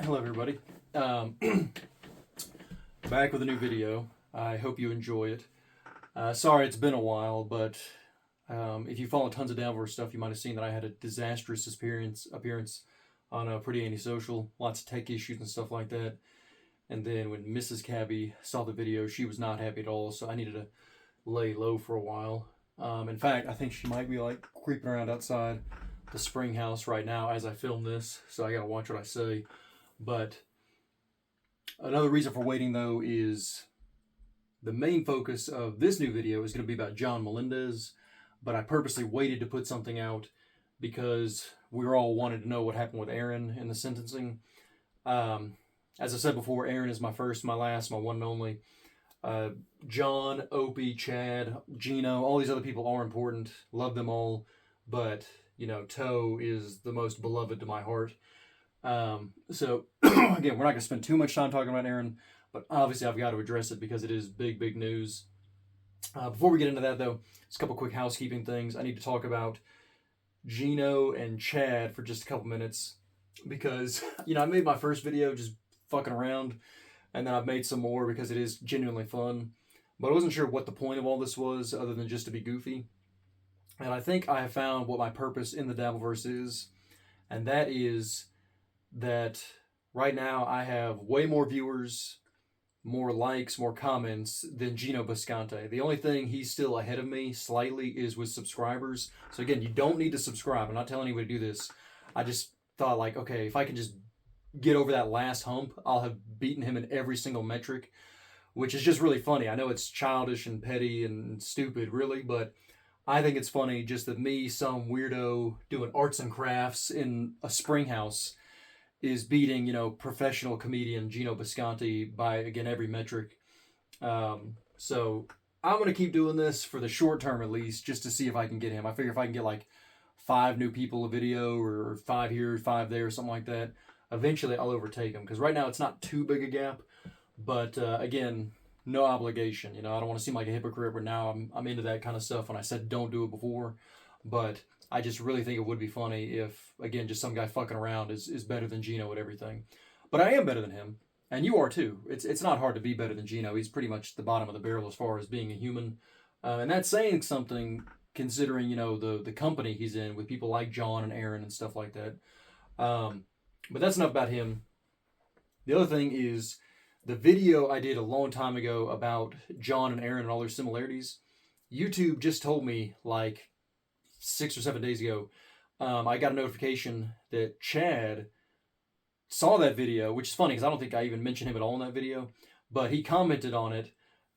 Hello everybody. Back with a new video. I hope you enjoy it. Sorry it's been a while, but if you follow tons of Dabbleverse stuff, you might have seen that I had a disastrous appearance on a Pretty Antisocial, lots of tech issues and stuff like that. And then when Mrs. Cabby saw the video, she was not happy at all, so I needed to lay low for a while. In fact, I think she might be like creeping around outside the spring house right now as I film this, so I gotta watch what I say. But another reason for waiting, though, is the main focus of this new video is going to be about John Melendez, but I purposely waited to put something out because we were all wanted to know what happened with Aaron in the sentencing. As I said before, Aaron is my first, my last, my one and only. John, Opie, Chad, Geno, all these other people are important. Love them all, but, you know, Toe is the most beloved to my heart. So again, we're not going to spend too much time talking about Aaron, but obviously I've got to address it because it is big, big news. Before we get into that, though, just a couple quick housekeeping things. I need to talk about Geno and Chad for just a couple minutes because, you know, I made my first video just fucking around, and then I've made some more because it is genuinely fun, but I wasn't sure what the point of all this was other than just to be goofy. And I think I have found what my purpose in the Dabbleverse is, and that is that right now I have way more viewers, more likes, more comments than Geno Bisconte. The only thing he's still ahead of me slightly is with subscribers. So again, you don't need to subscribe. I'm not telling anybody to do this. I just thought like, okay, if I can just get over that last hump, I'll have beaten him in every single metric, which is just really funny. I know it's childish and petty and stupid, really, but I think it's funny just that me, some weirdo doing arts and crafts in a spring house, is beating, you know, professional comedian Geno Bisconte by, again, every metric. So I'm going to keep doing this for the short term at least, just to see if I can get him. I figure if I can get like 5 new people a video, or 5 here, 5 there, something like that, eventually I'll overtake him. Because right now it's not too big a gap, but again, no obligation. You know, I don't want to seem like a hypocrite where now I'm into that kind of stuff when I said don't do it before. But I just really think it would be funny if, again, just some guy fucking around is better than Geno at everything. But I am better than him, and you are too. It's not hard to be better than Geno. He's pretty much the bottom of the barrel as far as being a human. And that's saying something considering, you know, the company he's in with people like John and Aaron and stuff like that. But that's enough about him. The other thing is the video I did a long time ago about John and Aaron and all their similarities. YouTube just told me like 6 or 7 days ago, I got a notification that Chad saw that video, which is funny because I don't think I even mentioned him at all in that video, but he commented on it,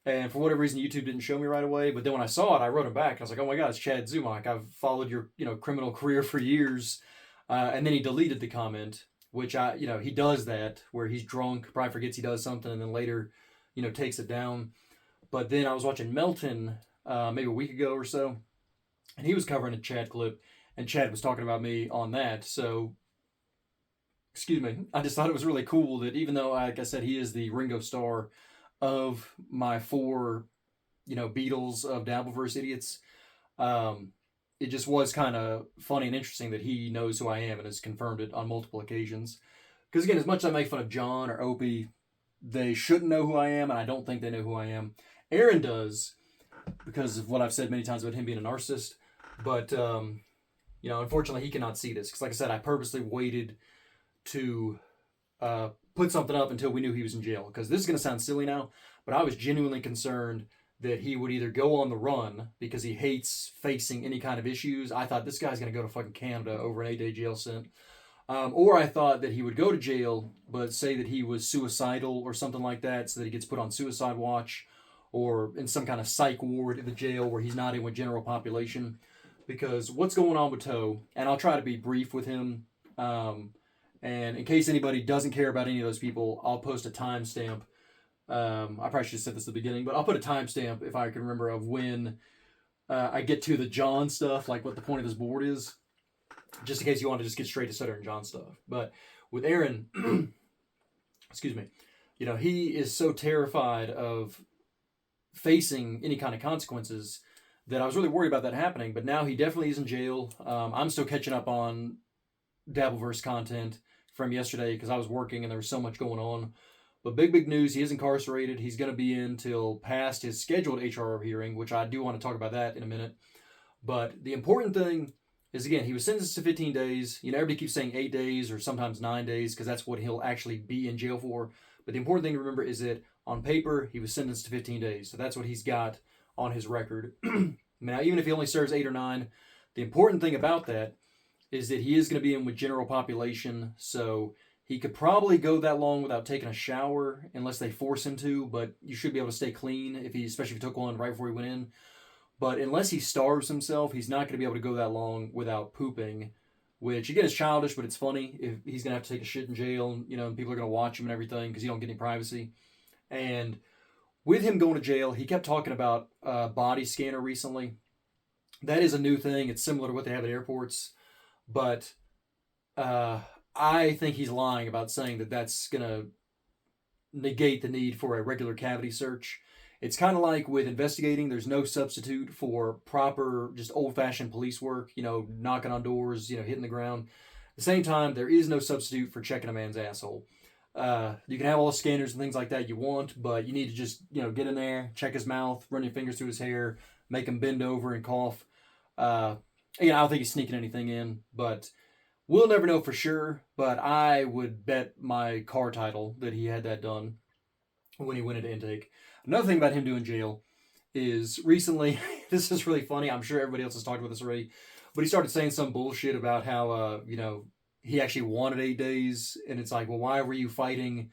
and for whatever reason YouTube didn't show me right away, but then when I saw it, I wrote him back. I was like, oh my god, it's Chad Zumock. I've followed your, you know, criminal career for years. And then he deleted the comment, which he does that where he's drunk, probably forgets he does something, and then later, you know, takes it down. But then I was watching Melton maybe a week ago or so, and he was covering a Chad clip, and Chad was talking about me on that. So, excuse me, I just thought it was really cool that even though, like I said, he is the Ringo Starr of my 4, you know, Beatles of Dabbleverse idiots, it just was kind of funny and interesting that he knows who I am and has confirmed it on multiple occasions. Because again, as much as I make fun of John or Opie, they shouldn't know who I am, and I don't think they know who I am. Aaron does, because of what I've said many times about him being a narcissist. But, you know, unfortunately, he cannot see this. Because, like I said, I purposely waited to put something up until we knew he was in jail. Because this is going to sound silly now, but I was genuinely concerned that he would either go on the run because he hates facing any kind of issues. I thought this guy's going to go to fucking Canada over an 8-day jail sentence. Or I thought that he would go to jail, but say that he was suicidal or something like that, so that he gets put on suicide watch or in some kind of psych ward in the jail where he's not in with general population. Because what's going on with Toe, and I'll try to be brief with him, and in case anybody doesn't care about any of those people, I'll post a timestamp. I probably should have said this at the beginning, but I'll put a timestamp, if I can remember, of when I get to the John stuff, like what the point of this board is, just in case you want to just get straight to Stuttering John stuff. But with Aaron, excuse me, you know, he is so terrified of facing any kind of consequences that I was really worried about that happening, but now he definitely is in jail. I'm still catching up on Dabbleverse content from yesterday because I was working and there was so much going on. But big news, he is incarcerated. He's going to be in till past his scheduled HR hearing, which I do want to talk about that in a minute. But the important thing is, again, he was sentenced to 15 days. You know, everybody keeps saying 8 days or sometimes 9 days because that's what he'll actually be in jail for. But the important thing to remember is that on paper, he was sentenced to 15 days. So that's what he's got on his record. Now, even if he only serves 8 or 9, the important thing about that is that he is going to be in with general population. So he could probably go that long without taking a shower unless they force him to, but you should be able to stay clean especially if he took one right before he went in. But unless he starves himself, he's not going to be able to go that long without pooping, which again is childish, but it's funny. If he's going to have to take a shit in jail, you know, and people are going to watch him and everything because you don't get any privacy. And with him going to jail, he kept talking about a body scanner recently. That is a new thing. It's similar to what they have at airports, but I think he's lying about saying that that's going to negate the need for a regular cavity search. It's kind of like with investigating, there's no substitute for proper, just old-fashioned police work, you know, knocking on doors, you know, hitting the ground. At the same time, there is no substitute for checking a man's asshole. You can have all the scanners and things like that you want, but you need to just, you know, get in there, check his mouth, run your fingers through his hair, make him bend over and cough. I don't think he's sneaking anything in, but we'll never know for sure. But I would bet my car title that he had that done when he went into intake. Another thing about him doing jail is recently, this is really funny. I'm sure everybody else has talked about this already, but he started saying some bullshit about how, he actually wanted 8 days. And it's like, well, why were you fighting,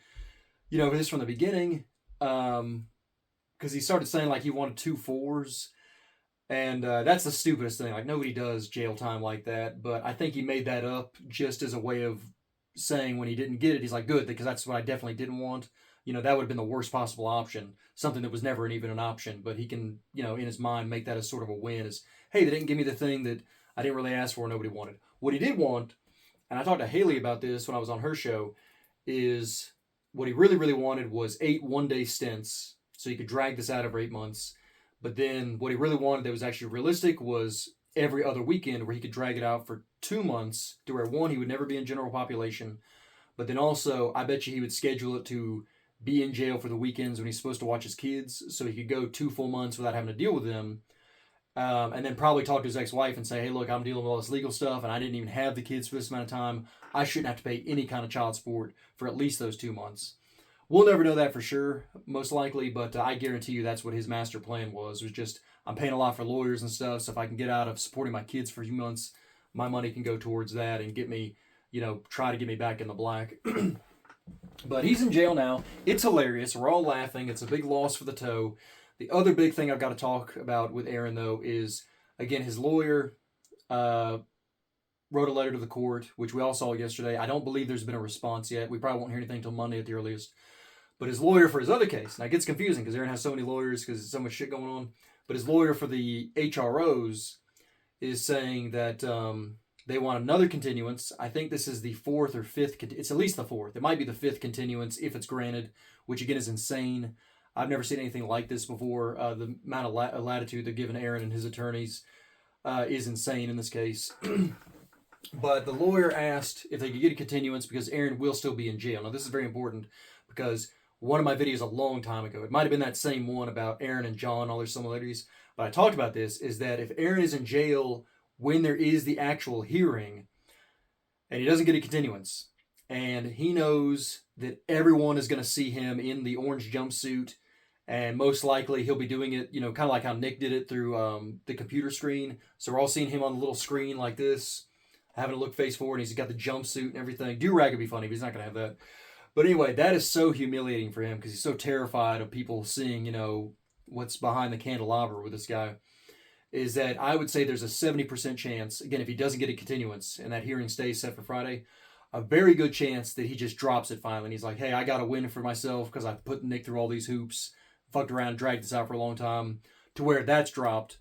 you know, this from the beginning? Because he started saying like he wanted 2 4s. And that's the stupidest thing. Like, nobody does jail time like that. But I think he made that up just as a way of saying when he didn't get it, he's like, good, because that's what I definitely didn't want. You know, that would have been the worst possible option. Something that was never even an option. But he can, you know, in his mind, make that as sort of a win. As, hey, they didn't give me the thing that I didn't really ask for, nobody wanted. What he did want, and I talked to Haley about this when I was on her show, is what he really wanted was 8 one-day stints. So he could drag this out over 8 months. But then what he really wanted that was actually realistic was every other weekend where he could drag it out for 2 months to where, one, he would never be in general population. But then also, I bet you he would schedule it to be in jail for the weekends when he's supposed to watch his kids. So he could go 2 full months without having to deal with them. And then probably talk to his ex-wife and say, hey, look, I'm dealing with all this legal stuff and I didn't even have the kids for this amount of time. I shouldn't have to pay any kind of child support for at least those 2 months. We'll never know that for sure, most likely, but I guarantee you that's what his master plan was just, I'm paying a lot for lawyers and stuff, so if I can get out of supporting my kids for a few months, my money can go towards that and get me, you know, try to get me back in the black. But he's in jail now. It's hilarious. We're all laughing. It's a big loss for the toe. The other big thing I've got to talk about with Aaron, though, is, again, his lawyer wrote a letter to the court, which we all saw yesterday. I don't believe there's been a response yet. We probably won't hear anything until Monday at the earliest. But his lawyer for his other case, now it gets confusing because Aaron has so many lawyers because there's so much shit going on, but his lawyer for the HROs is saying that they want another continuance. I think this is the 4th or 5th. It's at least the 4th. It might be the 5th continuance if it's granted, which again is insane. I've never seen anything like this before. The amount of latitude they're giving Aaron and his attorneys is insane in this case. But the lawyer asked if they could get a continuance because Aaron will still be in jail. Now, this is very important because one of my videos a long time ago, it might have been that same one about Aaron and John, all their similarities, but I talked about this, is that if Aaron is in jail when there is the actual hearing and he doesn't get a continuance and he knows that everyone is going to see him in the orange jumpsuit and most likely he'll be doing it, you know, kind of like how Nick did it through the computer screen. So we're all seeing him on the little screen like this, having to look face forward, and he's got the jumpsuit and everything. Do-rag would be funny, but he's not going to have that. But anyway, that is so humiliating for him because he's so terrified of people seeing, you know, what's behind the candelabra with this guy. Is that I would say there's a 70% chance, again, if he doesn't get a continuance and that hearing stays set for Friday, a very good chance that he just drops it finally. And he's like, hey, I got to win for myself because I've put Nick through all these hoops, fucked around, dragged this out for a long time, to where that's dropped.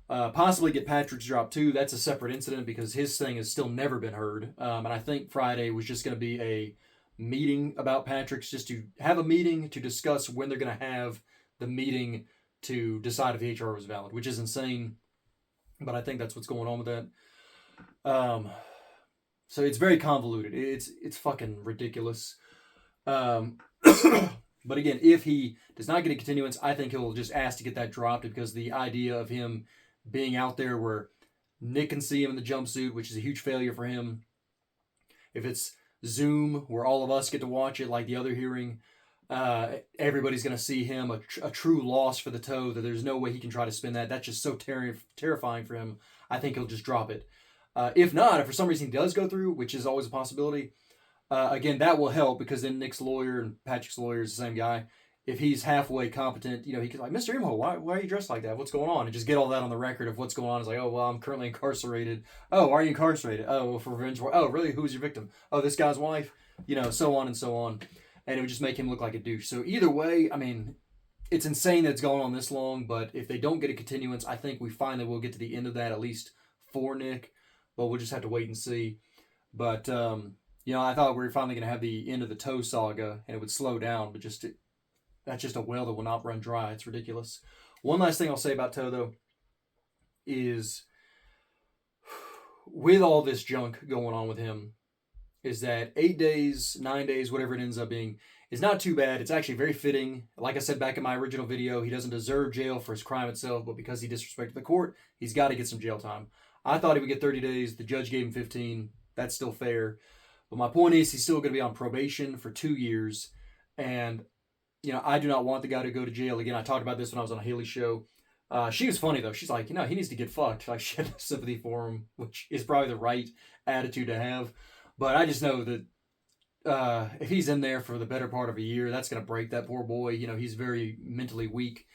Possibly get Patrick's drop too. That's a separate incident because his thing has still never been heard. And I think Friday was just going to be a meeting about Patrick's, just to have a meeting to discuss when they're going to have the meeting to decide if the HR was valid, which is insane. But I think that's what's going on with that. So it's very convoluted. It's fucking ridiculous. Um, but again, if he does not get a continuance, I think he'll just ask to get that dropped because the idea of him being out there where Nick can see him in the jumpsuit, which is a huge failure for him. If it's Zoom, where all of us get to watch it, like the other hearing, everybody's going to see him, a true loss for the toe, that there's no way he can try to spin that. That's just so terrifying for him. I think he'll just drop it. If not, if for some reason he does go through, which is always a possibility, again, that will help because then Nick's lawyer and Patrick's lawyer is the same guy. If he's halfway competent, he could like, Mr. Imholte, why are you dressed like that? What's going on? And just get all that on the record of what's going on. It's like, oh, well, I'm currently incarcerated. Oh, why are you incarcerated? Oh, well, for revenge. Oh, really? Who's your victim? Oh, this guy's wife? So on and so on. And it would just make him look like a douche. So either way, I mean, it's insane that it's going on this long, but if they don't get a continuance, I think we finally will get to the end of that, at least for Nick. But we'll just have to wait and see. But, I thought we were finally going to have the end of the toe saga, and it would slow down, but that's just a well that will not run dry. It's ridiculous. One last thing I'll say about toe, though, is with all this junk going on with him, is that 8 days, 9 days, whatever it ends up being, is not too bad. It's actually very fitting. Like I said back in my original video, he doesn't deserve jail for his crime itself, but because he disrespected the court, he's got to get some jail time. I thought he would get 30 days. The judge gave him 15. That's still fair. But my point is, he's still going to be on probation for 2 years. And, I do not want the guy to go to jail. Again, I talked about this when I was on Haley's show. She was funny, though. She's like, he needs to get fucked. Like, she had sympathy for him, which is probably the right attitude to have. But I just know that if he's in there for the better part of a year, that's going to break that poor boy. He's very mentally weak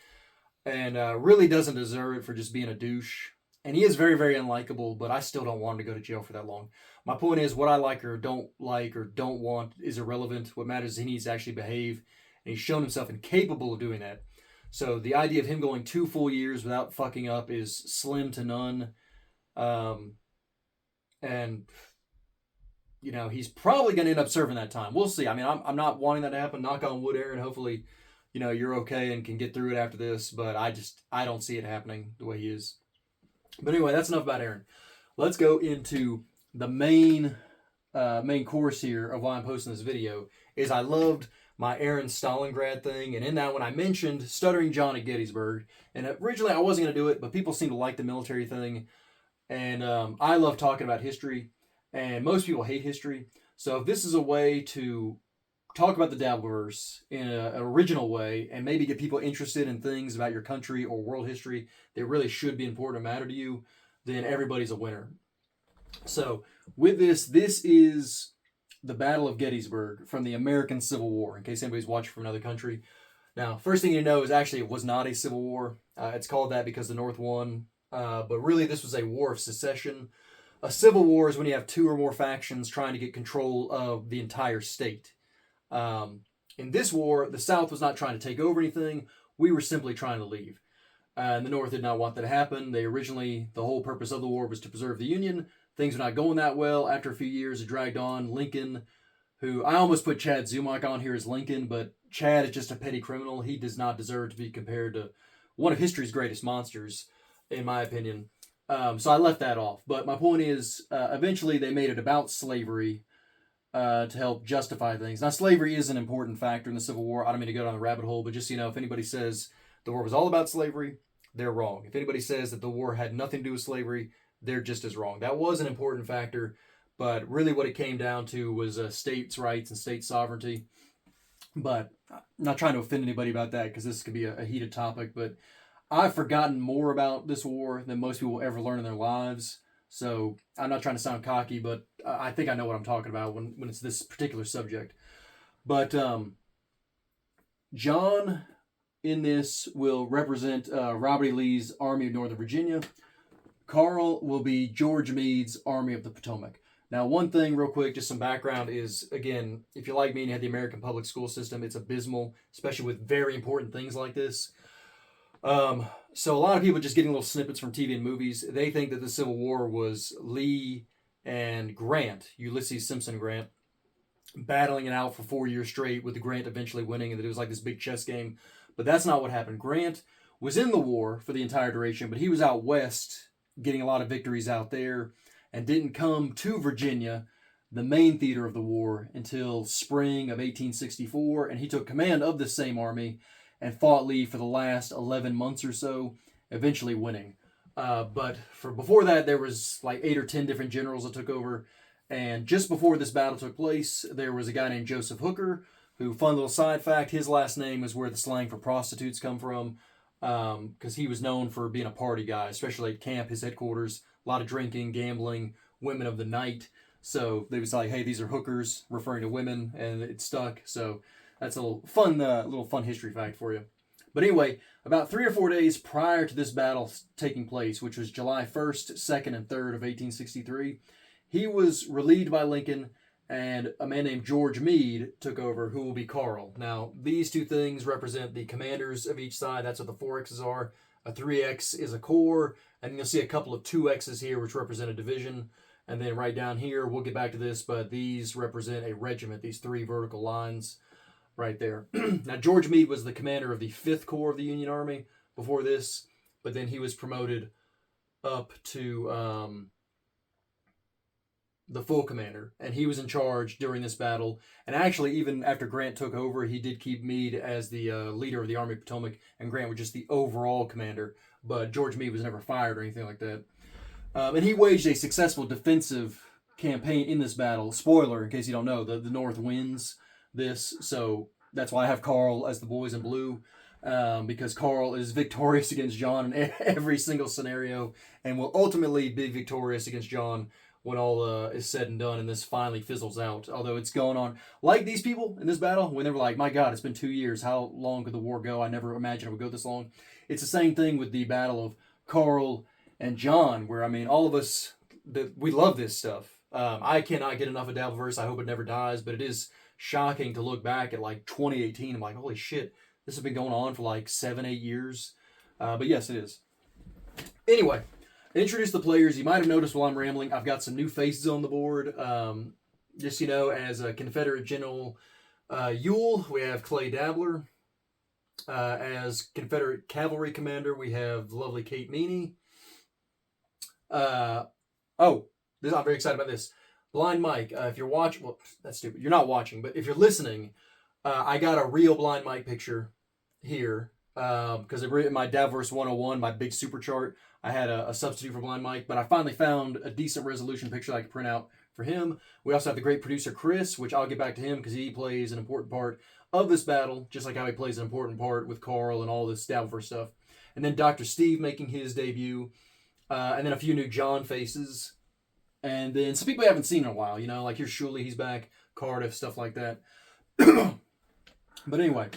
and really doesn't deserve it for just being a douche. And he is very, very unlikable, but I still don't want him to go to jail for that long. My point is, what I like or don't want is irrelevant. What matters is he needs to actually behave, and he's shown himself incapable of doing that. So the idea of him going 2 full years without fucking up is slim to none. And he's probably going to end up serving that time. We'll see. I mean, I'm not wanting that to happen. Knock on wood, Aaron. Hopefully, you're okay and can get through it after this. But I don't see it happening the way he is. But anyway, that's enough about Aaron. Let's go into the main course here of why I'm posting this video. Is I loved my Aaron Stalingrad thing, and in that one I mentioned Stuttering John at Gettysburg. And originally I wasn't going to do it, but people seem to like the military thing. And I love talking about history, and most people hate history. So if this is a way to talk about the Dabbleverse in an original way and maybe get people interested in things about your country or world history that really should be important and matter to you, then everybody's a winner. So with this is the Battle of Gettysburg from the American Civil War, in case anybody's watching from another country. Now, first thing you know is actually it was not a civil war. It's called that because the North won. But really this was a war of secession. A civil war is when you have 2 or more factions trying to get control of the entire state. In this war, the South was not trying to take over anything. We were simply trying to leave. And the North did not want that to happen. The whole purpose of the war was to preserve the Union. Things were not going that well. After a few years, it dragged on. Lincoln, who I almost put Chad Zumock on here as Lincoln, but Chad is just a petty criminal. He does not deserve to be compared to one of history's greatest monsters, in my opinion. So I left that off. But my point is, eventually they made it about slavery to help justify things. Now, slavery is an important factor in the Civil War. I don't mean to go down the rabbit hole, but just, if anybody says the war was all about slavery, they're wrong. If anybody says that the war had nothing to do with slavery, they're just as wrong. That was an important factor, but really what it came down to was states' rights and state sovereignty. But I'm not trying to offend anybody about that because this could be a heated topic, but I've forgotten more about this war than most people will ever learn in their lives. So I'm not trying to sound cocky, but I think I know what I'm talking about when it's this particular subject. But John in this will represent Robert E. Lee's Army of Northern Virginia. Carl will be George Meade's Army of the Potomac. Now, one thing real quick, just some background is, again, if you're like me and you had the American public school system, it's abysmal, especially with very important things like this. So a lot of people just getting little snippets from TV and movies, they think that the Civil War was Lee and Grant, Ulysses Simpson Grant, battling it out for 4 years straight with the Grant eventually winning, and that it was like this big chess game. But that's not what happened. Grant was in the war for the entire duration, but he was out west getting a lot of victories out there and didn't come to Virginia the main theater of the war until spring of 1864, and he took command of this same army and fought Lee for the last 11 months or so, eventually winning. But before that, there was like 8 or 10 different generals that took over. And just before this battle took place, there was a guy named Joseph Hooker, who, fun little side fact, his last name is where the slang for prostitutes come from, because he was known for being a party guy, especially at camp, his headquarters, a lot of drinking, gambling, women of the night. So they was like, hey, these are hookers, referring to women, and it stuck. So that's a little fun history fact for you. But anyway, about 3 or 4 days prior to this battle taking place, which was July 1st, 2nd, and 3rd of 1863, he was relieved by Lincoln, and a man named George Meade took over, who will be Carl. Now, these two things represent the commanders of each side. That's what the 4 X's are. A 3X is a corps, and you'll see a couple of 2 X's here, which represent a division. And then right down here, we'll get back to this, but these represent a regiment, these 3 vertical lines right there. Now, George Meade was the commander of the 5th Corps of the Union Army before this, but then he was promoted up to the full commander, and he was in charge during this battle. And actually, even after Grant took over, he did keep Meade as the leader of the Army of Potomac, and Grant was just the overall commander, but George Meade was never fired or anything like that. And he waged a successful defensive campaign in this battle. Spoiler, in case you don't know, the North wins this, so that's why I have Carl as the boys in blue, because Carl is victorious against John in every single scenario, and will ultimately be victorious against John when all is said and done, and this finally fizzles out. Although it's going on, like these people in this battle, when they were like, my God, it's been 2 years, how long could the war go? I never imagined it would go this long. It's the same thing with the battle of Carl and John, where, I mean, all of us, we love this stuff. I cannot get enough of Dabbleverse. I hope it never dies, but it is shocking to look back at like 2018. I'm like, holy shit, this has been going on for like 7-8 years. But yes, it is. Anyway, introduce the players. You might have noticed while I'm rambling, I've got some new faces on the board. Just, as a Confederate General Ewell, we have Clay Dabbler. As Confederate Cavalry Commander, we have the lovely Kate Meany. I'm very excited about this. Blind Mike, if you're watching, well, that's stupid. You're not watching, but if you're listening, I got a real Blind Mike picture here, because in my Dabbleverse 101, my big super chart, I had a substitute for Blind Mike, but I finally found a decent resolution picture that I could print out for him. We also have the great producer Chris, which I'll get back to him because he plays an important part of this battle, just like how he plays an important part with Carl and all this Dabbleverse stuff. And then Dr. Steve making his debut, and then a few new John faces. And then some people we haven't seen in a while, like here's Shuley, he's back, Cardiff, stuff like that. But anyway,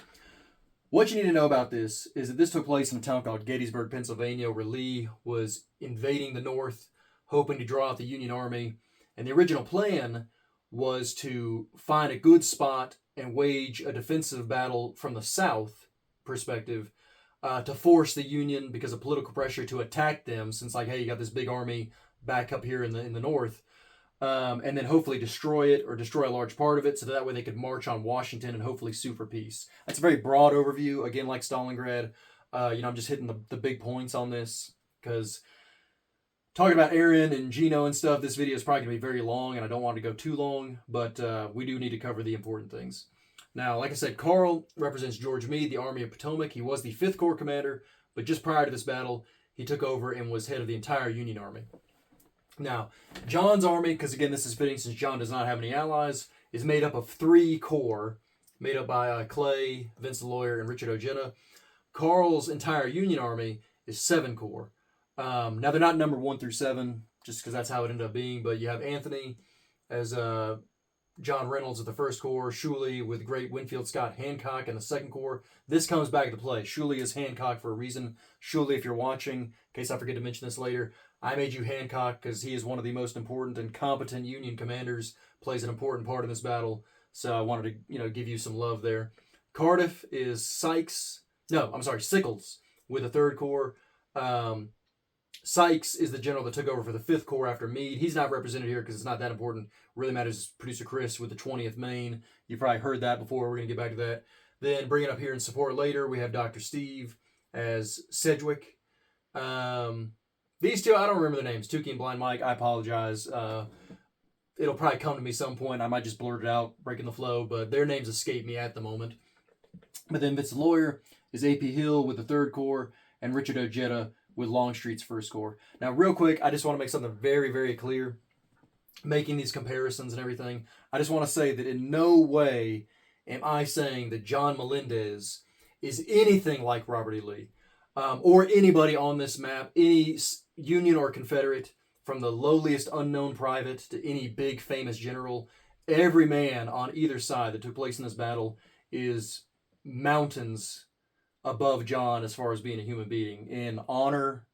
what you need to know about this is that this took place in a town called Gettysburg, Pennsylvania, where Lee was invading the North, hoping to draw out the Union Army. And the original plan was to find a good spot and wage a defensive battle from the South perspective, to force the Union, because of political pressure, to attack them, since like, hey, you got this big army back up here in the North, and then hopefully destroy it or destroy a large part of it, so that way they could march on Washington and hopefully sue for peace. That's a very broad overview. Again, like Stalingrad, I'm just hitting the big points on this, because talking about Aaron and Geno and stuff, this video is probably going to be very long, and I don't want to go too long, but we do need to cover the important things. Now, like I said, Carl represents George Meade, the Army of Potomac. He was the 5th Corps commander, but just prior to this battle, he took over and was head of the entire Union Army. Now, John's army, because again, this is fitting since John does not have any allies, is made up of 3 corps, made up by Clay, Vince the Lawyer, and Richard Ojeda. Carl's entire Union Army is 7 corps. Now, they're not numbered 1 through 7, just because that's how it ended up being, but you have Anthony as John Reynolds of the 1st Corps, Shuley with great Winfield Scott Hancock in the 2nd Corps. This comes back to play. Shuley is Hancock for a reason. Shuley, if you're watching, in case I forget to mention this later, I made you Hancock because he is one of the most important and competent Union commanders, plays an important part in this battle, so I wanted to give you some love there. Cardiff is Sickles with the 3rd Corps. Sykes is the general that took over for the 5th Corps after Meade. He's not represented here because it's not that important. Really matters is producer Chris with the 20th Maine. You've probably heard that before. We're going to get back to that. Then bringing up here in support later, we have Dr. Steve as Sedgwick. These two, I don't remember their names. Tukey and Blind Mike, I apologize. it'll probably come to me some point. I might just blurt it out, breaking the flow, but their names escape me at the moment. But then Vince the Lawyer is A.P. Hill with the 3rd Corps, and Richard Ojeda with Longstreet's 1st Corps. Now, real quick, I just want to make something very, very clear. Making these comparisons and everything, I just want to say that in no way am I saying that John Melendez is anything like Robert E. Lee, or anybody on this map, any Union or Confederate, from the lowliest unknown private to any big famous general. Every man on either side that took place in this battle is mountains above John as far as being a human being in honor,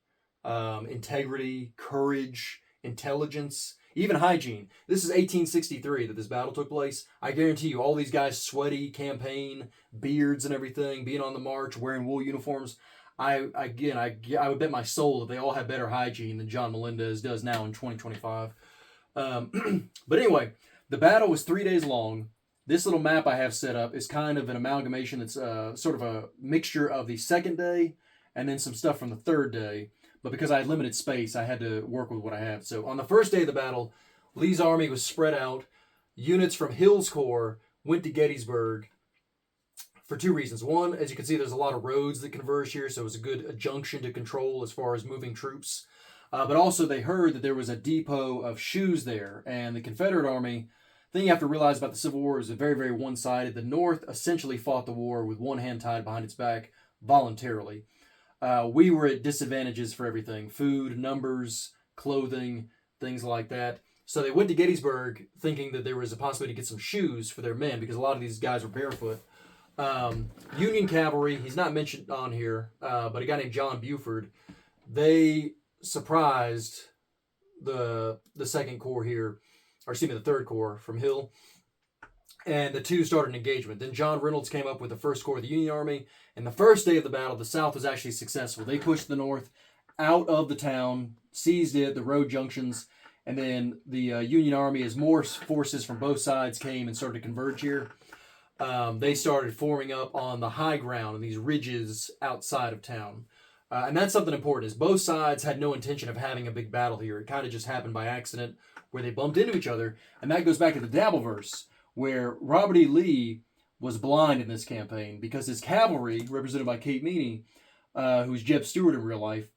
integrity, courage, intelligence, even hygiene. This is 1863 that this battle took place. I guarantee you, all these guys, sweaty, campaign, beards and everything, being on the march, wearing wool uniforms. I would bet my soul that they all have better hygiene than John Melendez does now in 2025. But anyway, the battle was 3 days long. This little map I have set up is kind of an amalgamation. It's sort of a mixture of the 2nd day and then some stuff from the 3rd day. But because I had limited space, I had to work with what I have. So on the 1st day of the battle, Lee's army was spread out. Units from Hill's Corps went to Gettysburg for 2 reasons. One, as you can see, there's a lot of roads that converge here, so it was a good junction to control as far as moving troops. But also they heard that there was a depot of shoes there, and the Confederate Army, the thing you have to realize about the Civil War is very, very one-sided. The North essentially fought the war with one hand tied behind its back voluntarily. We were at disadvantages for everything: food, numbers, clothing, things like that. So they went to Gettysburg thinking that there was a possibility to get some shoes for their men, because a lot of these guys were barefoot. Union cavalry, he's not mentioned on here, but a guy named John Buford, they surprised the 2nd Corps here, or excuse me, the 3rd Corps from Hill, and the two started an engagement. Then John Reynolds came up with the 1st Corps of the Union Army, and the 1st day of the battle, the South was actually successful. They pushed the North out of the town, seized it, the road junctions, and then the Union Army, as more forces from both sides came and started to converge here, they started forming up on the high ground and these ridges outside of town. And that's something important, is both sides had no intention of having a big battle here. It kind of just happened by accident where they bumped into each other. And that goes back to the Dabbleverse, where Robert E. Lee was blind in this campaign because his cavalry, represented by Kate Meany, who's Jeb Stuart in real life,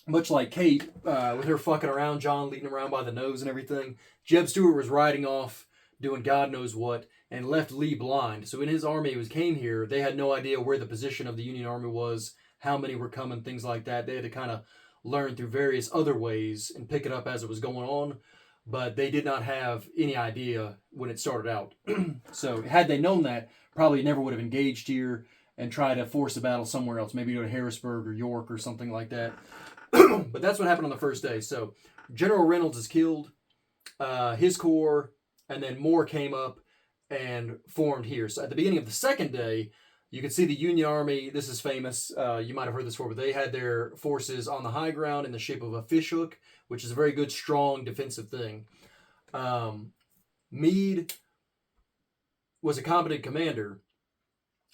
much like Kate, with her fucking around John, leading him around by the nose and everything, Jeb Stuart was riding off, doing God knows what, and left Lee blind. So when his army came here, they had no idea where the position of the Union Army was, how many were coming, things like that. They had to kind of learn through various other ways and pick it up as it was going on. But they did not have any idea when it started out. So had they known that, probably never would have engaged here and tried to force a battle somewhere else. Maybe go to Harrisburg or York or something like that. But that's what happened on the 1st day. So General Reynolds is killed, his corps, and then more came up and formed here. So at the beginning of the 2nd day, you can see the Union Army. This is famous. You might have heard this before, but they had their forces on the high ground in the shape of a fishhook, which is a very good, strong defensive thing. Meade was a competent commander,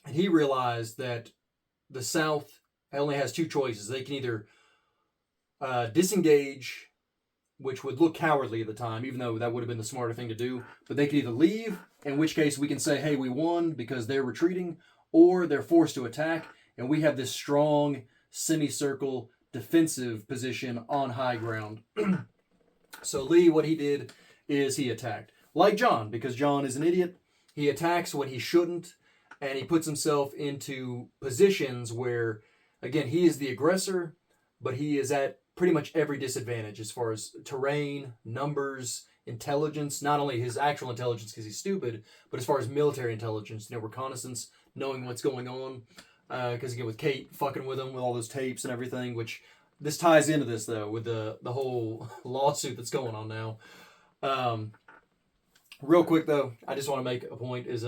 and he realized that the South only has 2 choices. They can either disengage, which would look cowardly at the time, even though that would have been the smarter thing to do, but they could either leave, in which case we can say, hey, we won because they're retreating, or they're forced to attack, and we have this strong semicircle defensive position on high ground. So Lee, what he did is he attacked. Like John, because John is an idiot, he attacks when he shouldn't, and he puts himself into positions where, again, he is the aggressor, but he is at pretty much every disadvantage as far as terrain, numbers, intelligence, not only his actual intelligence because he's stupid, but as far as military intelligence, reconnaissance, knowing what's going on. Because again, with Kate fucking with him with all those tapes and everything, which this ties into this though, with the whole lawsuit that's going on now. Real quick though, I just want to make a point is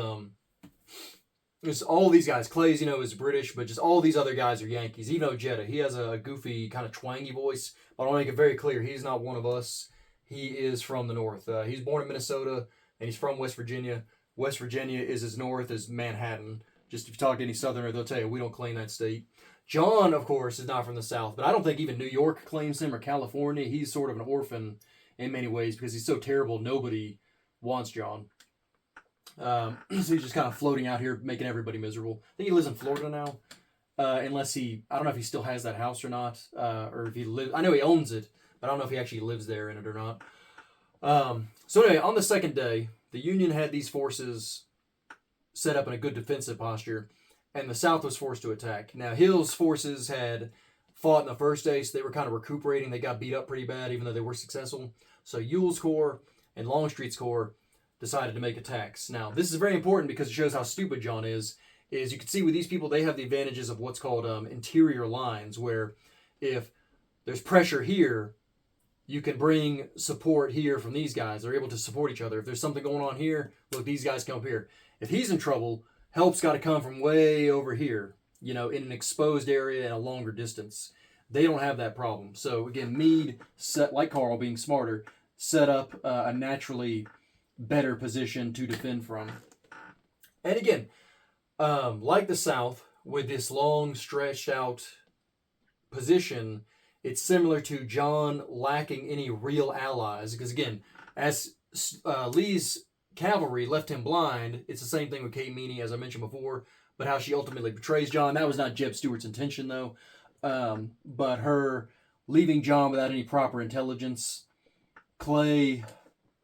just all these guys, Clay's, is British, but just all these other guys are Yankees. Even Ojeda, he has a goofy, kind of twangy voice, but I want to make it very clear, he's not one of us. He is from the North. He's born in Minnesota, and he's from West Virginia. West Virginia is as north as Manhattan. Just if you talk to any Southerner, they'll tell you, we don't claim that state. John, of course, is not from the South, but I don't think even New York claims him or California. He's sort of an orphan in many ways because he's so terrible. Nobody wants John. So he's just kind of floating out here, making everybody miserable. I think he lives in Florida now, unless I don't know if he still has that house or not, or if he lives. I know he owns it, but I don't know if he actually lives there in it or not. So anyway, on the second day, the Union had these forces set up in a good defensive posture, and the South was forced to attack. Now, Hill's forces had fought in the first day, so they were kind of recuperating. They got beat up pretty bad, even though they were successful. So Ewell's Corps and Longstreet's Corps decided to make attacks. Now, this is very important because it shows how stupid John is you can see with these people, they have the advantages of what's called interior lines, where if there's pressure here, you can bring support here from these guys. They're able to support each other. If there's something going on here, look, these guys come up here. If he's in trouble, help's got to come from way over here, in an exposed area and a longer distance. They don't have that problem. So again, Meade, like Carl, being smarter, set up a naturally better position to defend from. And again, like the South, with this long stretched out position, it's similar to John lacking any real allies. Because again, as Lee's cavalry left him blind, it's the same thing with Kate Meany, as I mentioned before, but how she ultimately betrays John. That was not Jeb Stuart's intention, though. But her leaving John without any proper intelligence. Clay,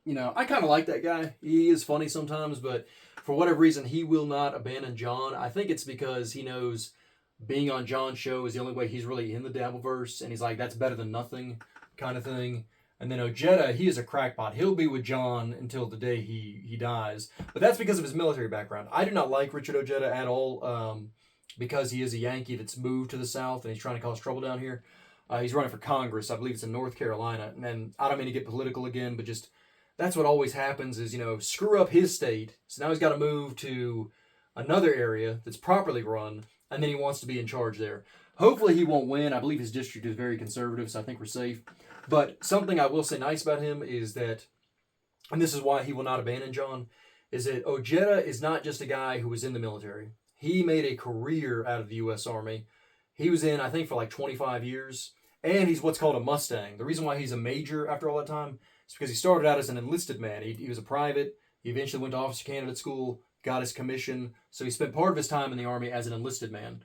I kind of like that guy. He is funny sometimes, but for whatever reason, he will not abandon John. I think it's because he knows being on John's show is the only way he's really in the Dabbleverse, and he's like, that's better than nothing kind of thing. And then Ojeda, he is a crackpot. He'll be with John until the day he dies. But that's because of his military background. I do not like Richard Ojeda at all because he is a Yankee that's moved to the South, and he's trying to cause trouble down here. He's running for Congress. I believe it's in North Carolina. And I don't mean to get political again, but just that's what always happens is, screw up his state. So now he's got to move to another area that's properly run, and then he wants to be in charge there. Hopefully he won't win. I believe his district is very conservative, so I think we're safe. But something I will say nice about him is that, and this is why he will not abandon John, is that Ojeda is not just a guy who was in the military. He made a career out of the U.S. Army. He was in, I think, for like 25 years, and he's what's called a Mustang. The reason why he's a major after all that time is because he started out as an enlisted man. He was a private. He eventually went to officer candidate school, got his commission, so he spent part of his time in the Army as an enlisted man.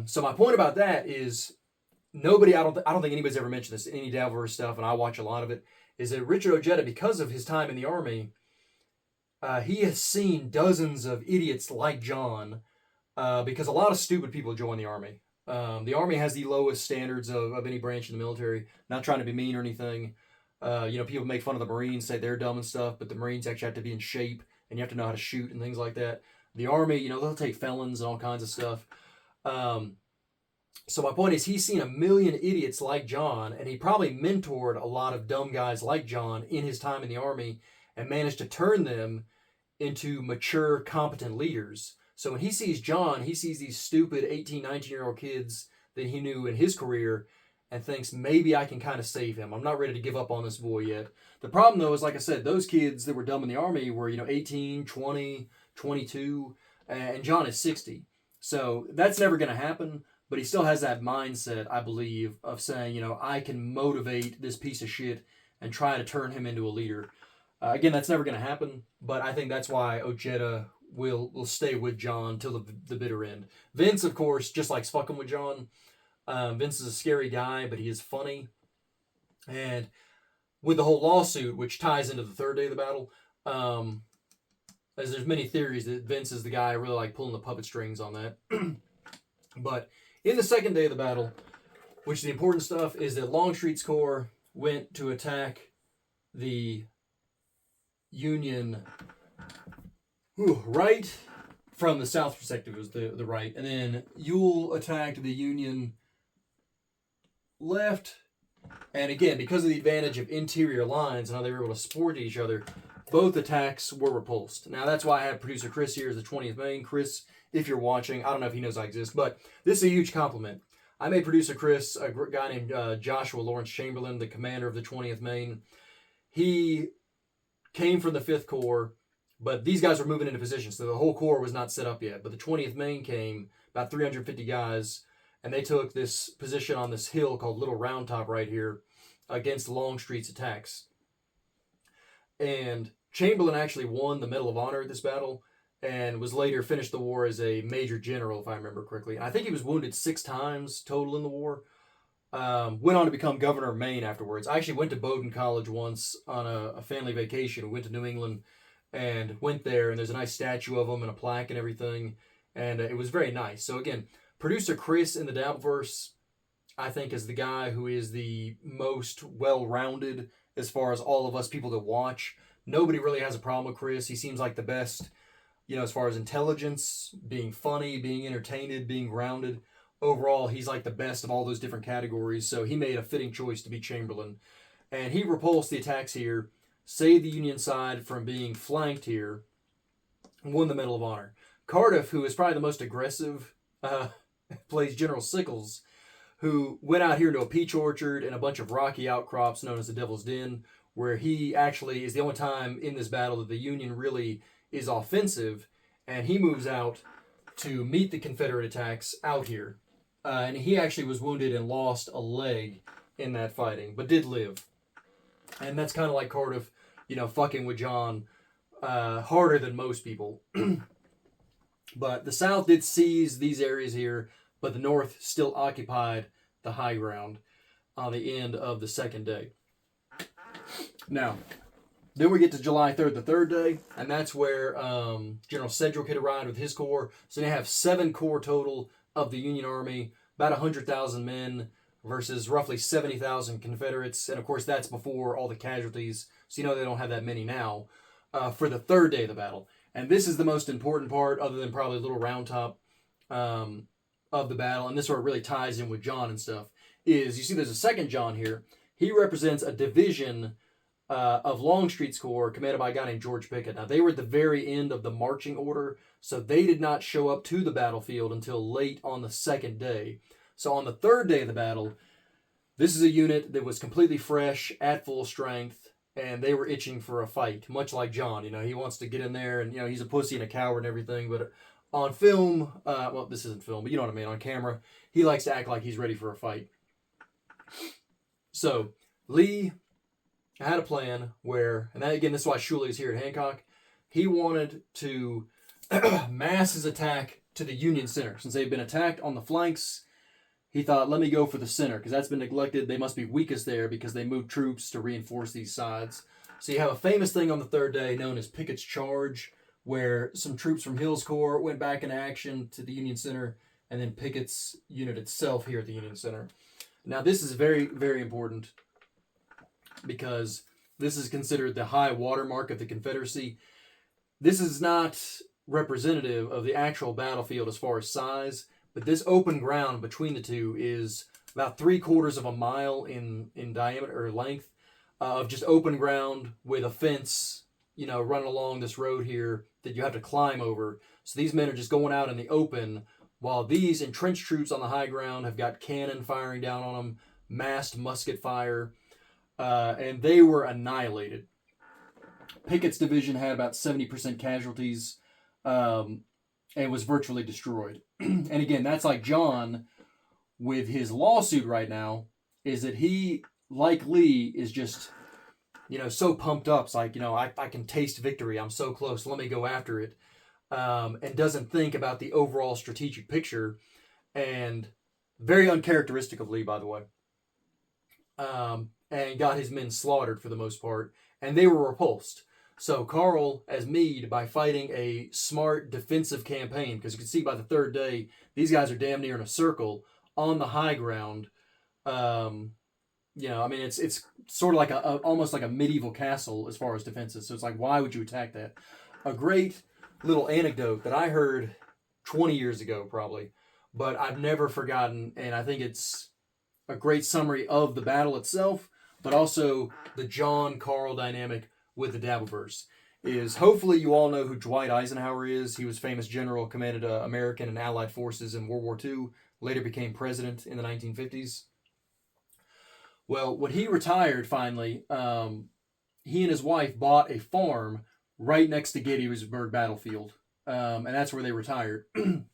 So my point about that is I don't think anybody's ever mentioned this in any Dabbleverse stuff, and I watch a lot of it, is that Richard Ojeda, because of his time in the Army, he has seen dozens of idiots like John, because a lot of stupid people join the Army. The Army has the lowest standards of any branch in the military. Not trying to be mean or anything. People make fun of the Marines, say they're dumb and stuff, but the Marines actually have to be in shape, and you have to know how to shoot and things like that. The Army, they'll take felons and all kinds of stuff. So my point is, he's seen a million idiots like John, and he probably mentored a lot of dumb guys like John in his time in the Army and managed to turn them into mature, competent leaders. So when he sees John, he sees these stupid 18, 19-year-old kids that he knew in his career and thinks, maybe I can kind of save him. I'm not ready to give up on this boy yet. The problem, though, is, like I said, those kids that were dumb in the Army were, 18, 20, 22, and John is 60. So that's never going to happen, but he still has that mindset, I believe, of saying, I can motivate this piece of shit and try to turn him into a leader. Again, that's never going to happen, but I think that's why Ojeda will stay with John till the bitter end. Vince, of course, just likes fucking with John. Vince is a scary guy, but he is funny. And with the whole lawsuit, which ties into the third day of the battle, as there's many theories that Vince is the guy really like pulling the puppet strings on that. But in the second day of the battle, which the important stuff is that Longstreet's Corps went to attack the Union right from the South perspective, was the right. And then Ewell attacked the Union left. And again, because of the advantage of interior lines and how they were able to support each other, both attacks were repulsed. Now, that's why I have producer Chris here as the 20th Maine. Chris, if you're watching, I don't know if he knows I exist, but this is a huge compliment. I made producer Chris a guy named Joshua Lawrence Chamberlain, the commander of the 20th Maine. He came from the 5th Corps, but these guys were moving into position, so the whole Corps was not set up yet. But the 20th Maine came, about 350 guys, and they took this position on this hill called Little Round Top right here. against Longstreet's attacks. And Chamberlain actually won the Medal of Honor at this battle and was later finished the war as a major general, if I remember correctly. And I think he was wounded 6 times total in the war. Went on to become governor of Maine afterwards. I actually went to Bowdoin College once on a family vacation. We went to New England and went there, and there's a nice statue of him and a plaque and everything. And it was very nice. So again, producer Chris in the Dabbleverse, I think, is the guy who is the most well-rounded as far as all of us people to watch. Nobody really has a problem with Chris. He seems like the best, as far as intelligence, being funny, being entertained, being grounded. Overall, he's like the best of all those different categories. So he made a fitting choice to be Chamberlain. And he repulsed the attacks here, saved the Union side from being flanked here, and won the Medal of Honor. Cardiff, who is probably the most aggressive, plays General Sickles, who went out here into a peach orchard and a bunch of rocky outcrops known as the Devil's Den, where he actually is the only time in this battle that the Union really is offensive, and he moves out to meet the Confederate attacks out here. And he actually was wounded and lost a leg in that fighting, but did live. And that's kind of like Cardiff, fucking with John harder than most people. But the South did seize these areas here, but the North still occupied the high ground on the end of the second day. Now, then we get to July 3rd, the third day, and that's where General Sedgwick had arrived with his corps. So they have 7 corps total of the Union Army, about 100,000 men versus roughly 70,000 Confederates. And of course, that's before all the casualties. So they don't have that many now for the third day of the battle. And this is the most important part, other than probably a little round top of the battle. And this is where it really ties in with John and stuff. Is you see there's a second John here. He represents a division of Longstreet's corps commanded by a guy named George Pickett. Now, they were at the very end of the marching order, so they did not show up to the battlefield until late on the second day. So on the third day of the battle, this is a unit that was completely fresh, at full strength, and they were itching for a fight, much like John. He wants to get in there, and, he's a pussy and a coward and everything, but on film, well, this isn't film, but you know what I mean, on camera, he likes to act like he's ready for a fight. So, Lee had a plan where, and that, again, this is why Shuley is here at Hancock. He wanted to mass his attack to the Union center. Since they've been attacked on the flanks, he thought, let me go for the center, because that's been neglected. They must be weakest there because they moved troops to reinforce these sides. So you have a famous thing on the third day known as Pickett's Charge, where some troops from Hill's Corps went back in action to the Union center, and then Pickett's unit itself here at the Union center. Now, this is very, very important, because this is considered the high watermark of the Confederacy. This is not representative of the actual battlefield as far as size, but this open ground between the two is about 3/4 of a mile in diameter or length of just open ground with a fence, running along this road here that you have to climb over. So these men are just going out in the open, while these entrenched troops on the high ground have got cannon firing down on them, massed musket fire, and they were annihilated. Pickett's division had about 70% casualties and was virtually destroyed. And again, that's like John with his lawsuit right now, is that he, like Lee, is just, so pumped up. It's like, I can taste victory. I'm so close. Let me go after it. And doesn't think about the overall strategic picture. And very uncharacteristic of Lee, by the way. And got his men slaughtered for the most part. And they were repulsed. So Carl, as Meade, by fighting a smart defensive campaign, because you can see by the third day, these guys are damn near in a circle on the high ground. It's sort of like almost like a medieval castle as far as defenses. So it's like, why would you attack that? A great little anecdote that I heard 20 years ago, probably, but I've never forgotten, and I think it's a great summary of the battle itself, but also the John-Carl dynamic with the Dabbleverse, is hopefully you all know who Dwight Eisenhower is. He was a famous general, commanded American and Allied forces in World War II, later became president in the 1950s. Well, when he retired finally, he and his wife bought a farm right next to Gettysburg battlefield, and that's where they retired. And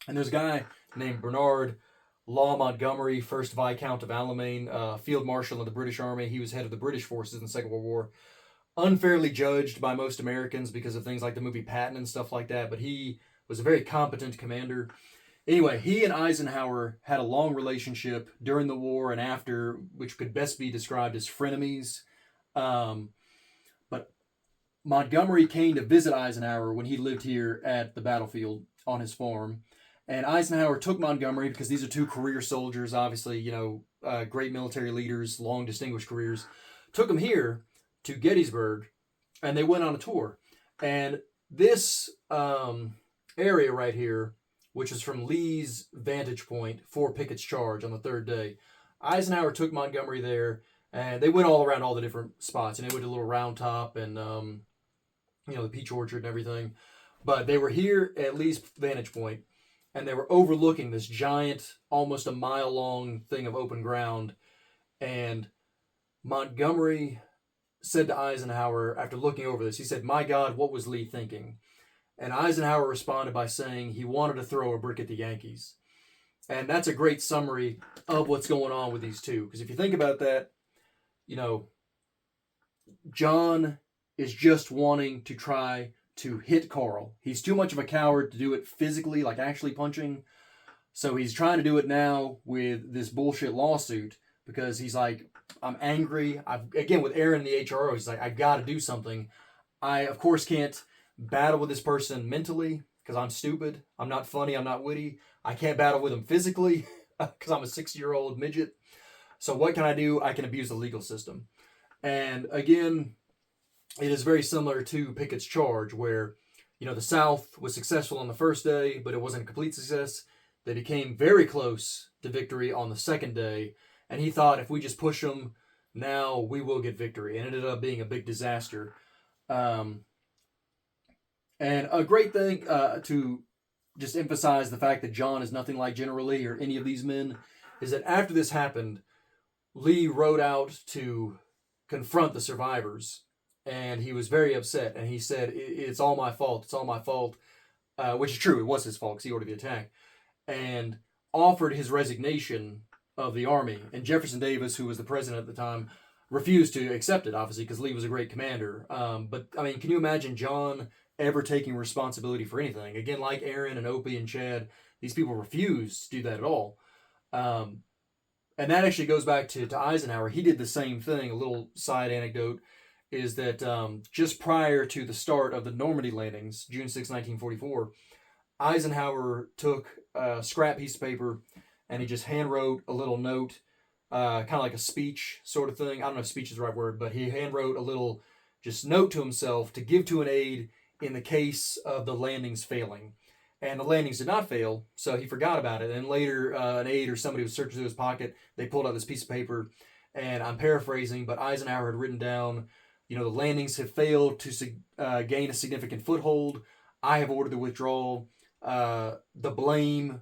there's a guy named Bernard Law Montgomery, 1st Viscount of Alamein, Field Marshal of the British Army. He was head of the British forces in the Second World War. Unfairly judged by most Americans because of things like the movie Patton and stuff like that, but he was a very competent commander. Anyway, he and Eisenhower had a long relationship during the war and after, which could best be described as frenemies. But Montgomery came to visit Eisenhower when he lived here at the battlefield on his farm. And Eisenhower took Montgomery because these are two career soldiers, obviously, great military leaders, long distinguished careers. Took him here to Gettysburg, and they went on a tour. And this area right here, which is from Lee's vantage point for Pickett's charge on the 3rd day, Eisenhower took Montgomery there, and they went all around all the different spots. And they went to Little Round Top and, the Peach Orchard and everything. But they were here at Lee's vantage point, and they were overlooking this giant, almost a mile-long thing of open ground. And Montgomery said to Eisenhower, after looking over this, he said, "My God, what was Lee thinking?" And Eisenhower responded by saying he wanted to throw a brick at the Yankees. And that's a great summary of what's going on with these two. Because if you think about that, John is just wanting to try to hit Carl. He's too much of a coward to do it physically, like actually punching. So he's trying to do it now with this bullshit lawsuit because he's like, I'm angry. Again, with Aaron and the HRO, he's like, I've got to do something. I, of course, can't battle with this person mentally because I'm stupid. I'm not funny. I'm not witty. I can't battle with him physically because I'm a 60-year-old midget. So what can I do? I can abuse the legal system. And again, it is very similar to Pickett's charge where, the South was successful on the 1st day, but it wasn't a complete success. They became very close to victory on the 2nd day. And he thought if we just push them, now we will get victory. And it ended up being a big disaster. And a great thing to just emphasize the fact that John is nothing like General Lee or any of these men is that after this happened, Lee rode out to confront the survivors. And he was very upset. And he said, it's all my fault. It's all my fault. Which is true. It was his fault because he ordered the attack. And offered his resignation of the army. And Jefferson Davis, who was the president at the time, refused to accept it, obviously, because Lee was a great commander. But, can you imagine John ever taking responsibility for anything? Again, like Aaron and Opie and Chad, these people refused to do that at all. And that actually goes back to Eisenhower. He did the same thing. A little side anecdote is that just prior to the start of the Normandy landings, June 6, 1944, Eisenhower took a scrap piece of paper and he just hand wrote a little note, kind of like a speech sort of thing. I don't know if speech is the right word, but he hand wrote a little just note to himself to give to an aide in the case of the landings failing. And the landings did not fail, so he forgot about it. And later, an aide or somebody was searching through his pocket. They pulled out this piece of paper, and I'm paraphrasing, but Eisenhower had written down, the landings have failed to gain a significant foothold. I have ordered the withdrawal. The blame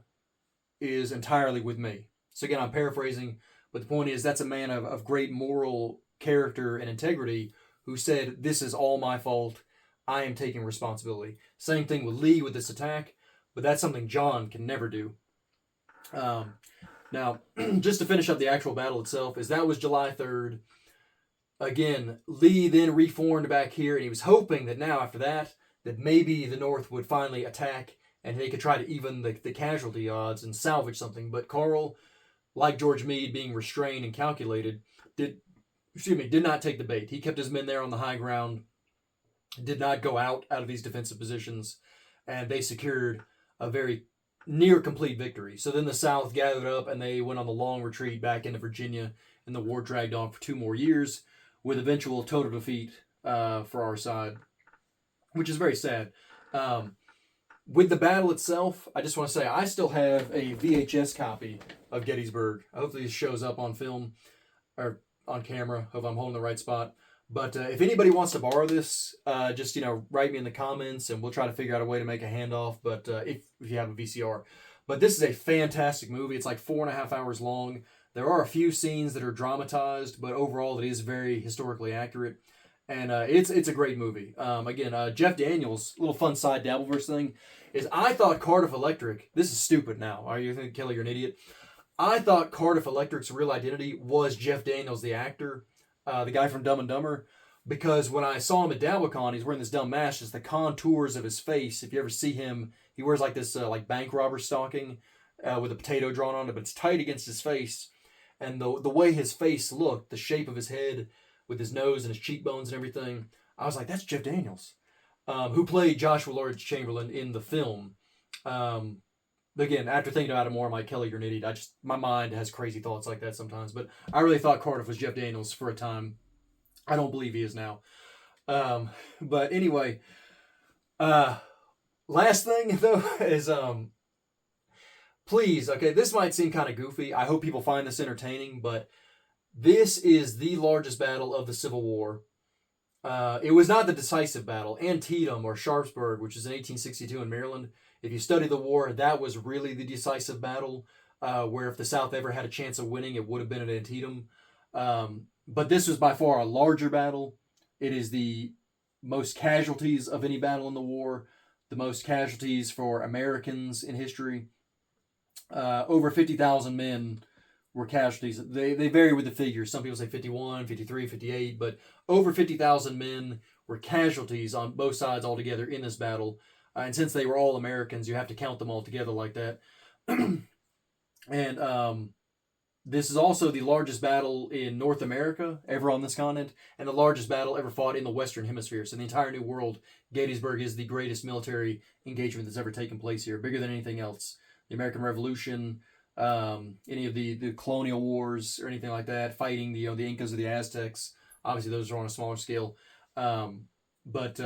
is entirely with me. So again, I'm paraphrasing, but the point is that's a man of great moral character and integrity who said, this is all my fault. I am taking responsibility. Same thing with Lee with this attack, but that's something John can never do. Now, just to finish up the actual battle itself, that was July 3rd. Again, Lee then reformed back here, and he was hoping that now, after that maybe the North would finally attack, and they could try to even the casualty odds and salvage something. But Carl, like George Meade, being restrained and calculated, did not take the bait. He kept his men there on the high ground, did not go out of these defensive positions, and they secured a very near complete victory. So then the South gathered up, and they went on the long retreat back into Virginia, and the war dragged on for 2 more years, with eventual total defeat for our side, which is very sad. With the battle itself, I just want to say I still have a VHS copy of Gettysburg. Hopefully this shows up on film or on camera. Hope I'm holding the right spot. But if anybody wants to borrow this, just write me in the comments, and we'll try to figure out a way to make a handoff. But if you have a VCR, but this is a fantastic movie. It's like 4.5 hours long. There are a few scenes that are dramatized, but overall it is very historically accurate. And it's a great movie. Again, Jeff Daniels, little fun side Dabbleverse thing, is I thought Cardiff Electric, this is stupid now. Are you thinking, Kelly, you're an idiot? I thought Cardiff Electric's real identity was Jeff Daniels, the actor, the guy from Dumb and Dumber. Because when I saw him at DabbleCon, he's wearing this dumb mask. Just the contours of his face. If you ever see him, he wears like this like bank robber stocking with a potato drawn on it, but it's tight against his face. And the way his face looked, the shape of his head, with his nose and his cheekbones and everything, I was like, that's Jeff Daniels, who played Joshua Lawrence Chamberlain in the film. Again, after thinking about it more, I'm like, Kelly, you're an idiot. My mind has crazy thoughts like that sometimes. But I really thought Cardiff was Jeff Daniels for a time. I don't believe he is now. But anyway, last thing though is please, okay, this might seem kind of goofy. I hope people find this entertaining, but this is the largest battle of the Civil War. It was not the decisive battle. Antietam or Sharpsburg, which is in 1862 in Maryland. If you study the war, that was really the decisive battle, where if the South ever had a chance of winning, it would have been at Antietam. But this was by far a larger battle. It is the most casualties of any battle in the war, the most casualties for Americans in history. Over 50,000 men were casualties. They vary with the figures. Some people say 51, 53, 58, but over 50,000 men were casualties on both sides altogether in this battle. And since they were all Americans, you have to count them all together like that. And this is also the largest battle in North America ever on this continent, and the largest battle ever fought in the Western Hemisphere. So in the entire New World, Gettysburg is the greatest military engagement that's ever taken place here, bigger than anything else. The American Revolution, any of the colonial wars or anything like that, fighting the Incas or the Aztecs. Obviously, those are on a smaller scale. But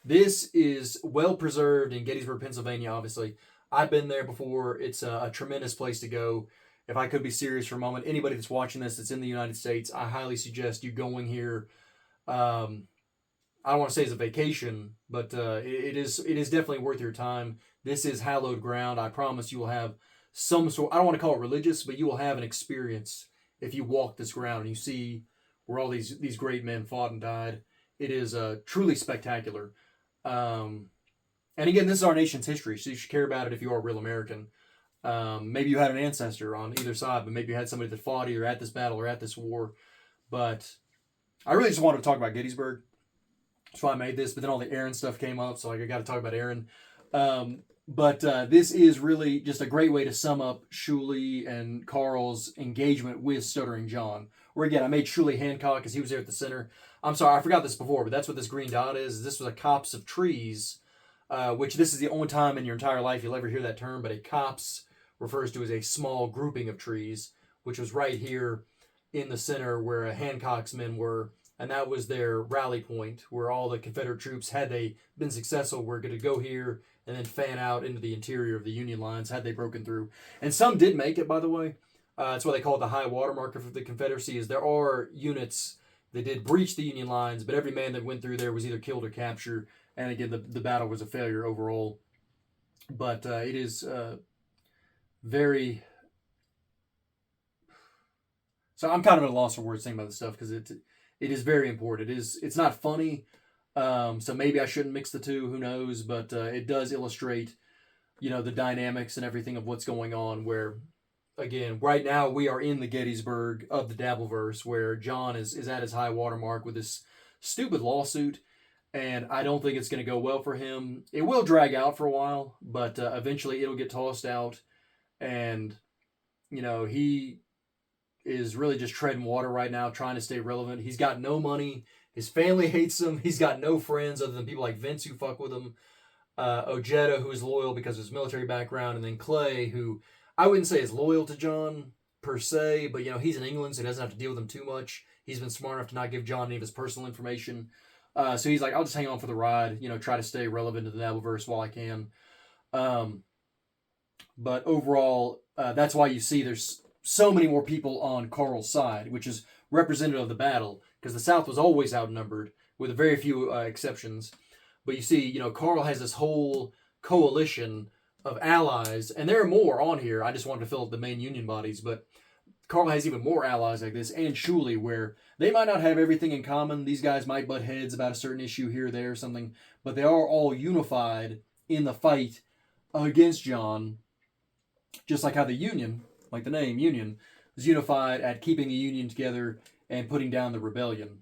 this is well preserved in Gettysburg, Pennsylvania, obviously. I've been there before. It's a tremendous place to go. If I could be serious for a moment, anybody that's watching this that's in the United States, I highly suggest you going here. I don't want to say it's a vacation, but it is definitely worth your time. This is hallowed ground. I promise you will have some sort, I don't want to call it religious, but you will have an experience if you walk this ground and you see where all these great men fought and died. It is truly spectacular. And again, this is our nation's history, so you should care about it if you are a real American. Maybe you had an ancestor on either side, but maybe you had somebody that fought either at this battle or at this war. But I really just wanted to talk about Gettysburg. That's why I made this, but then all the Aaron stuff came up, so I got to talk about Aaron. But this is really just a great way to sum up Shuley and Carl's engagement with Stuttering John. Where again, I made Shuley Hancock because he was there at the center. I'm sorry, I forgot this before, but that's what this green dot is. This was a copse of trees, which this is the only time in your entire life you'll ever hear that term, but a copse refers to as a small grouping of trees, which was right here in the center where Hancock's men were, and that was their rally point where all the Confederate troops, had they been successful, were going to go here and then fan out into the interior of the Union lines had they broken through. And some did make it, by the way. That's why they call it the high water mark of the Confederacy, is there are units that did breach the Union lines, but every man that went through there was either killed or captured. And again, the battle was a failure overall. But it is very... So I'm kind of at a loss for words saying about this stuff because it is very important. It's not funny, so maybe I shouldn't mix the two. Who knows? But it does illustrate, the dynamics and everything of what's going on. Where, again, right now we are in the Gettysburg of the Dabbleverse, where John is at his high water mark with this stupid lawsuit, and I don't think it's going to go well for him. It will drag out for a while, but eventually it'll get tossed out, and he is really just treading water right now, trying to stay relevant. He's got no money. His family hates him. He's got no friends other than people like Vince who fuck with him. Ojeda, who's loyal because of his military background. And then Clay, who I wouldn't say is loyal to John per se, but, he's in England, so he doesn't have to deal with him too much. He's been smart enough to not give John any of his personal information. So he's like, I'll just hang on for the ride, try to stay relevant to the Dabbleverse while I can. But overall, that's why you see there's so many more people on Carl's side, which is representative of the battle, because the South was always outnumbered, with a very few exceptions. But you see, Carl has this whole coalition of allies, and there are more on here. I just wanted to fill up the main Union bodies, but Carl has even more allies like this, and Shuley, where they might not have everything in common. These guys might butt heads about a certain issue here or there or something, but they are all unified in the fight against John, just like how the Union like the name, Union, was unified at keeping the Union together and putting down the rebellion.